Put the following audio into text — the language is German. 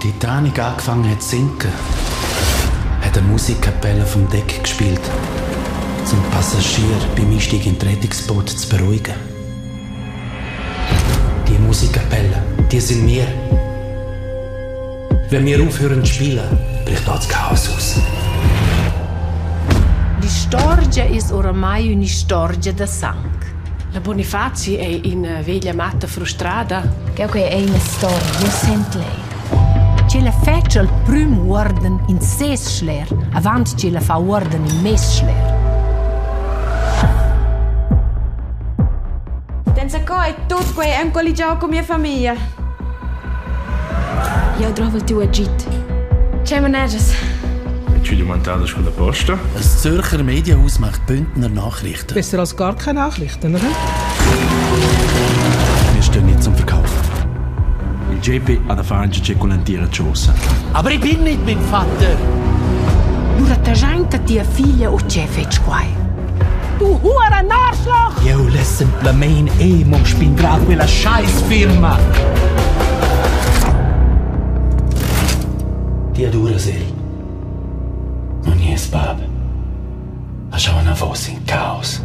Titanic angefangen hat zu sinken, hat eine Musikkapelle vom Deck gespielt, um Passagier beim Einstieg in das Rettungsboot zu beruhigen. Die Musikkapelle, die sind wir. Wenn wir aufhören zu spielen, bricht dort das Chaos aus. La storia è oramai una storia da sangue. La Bonifazi è una veglia matta frustrata. Che è una storia, sent lei. Ce la faccia il primo ordine in ses schler, avanti ce la fa ordine in mes schler. Pensa che è tutto questo è un collegio con mia famiglia. Io trovo il tuo agit. C'è maneges. Ci montadas con la posta. Das Zürcher Medienhaus macht Bündner Nachrichten. Besser als gar keine Nachrichten, oder? Wir stehen nicht zum Verkaufen. Il GP ha da fare con l'antiera ciossa. Aber ich bin nicht mein Vater. Lura ta gente tia figlia o c'è fetch quai. Du hura Arschloch! Io semplicemente non spingrà quella scheiß firma. Die Duracell. Non è sbab. Lasciamo una voce in caos.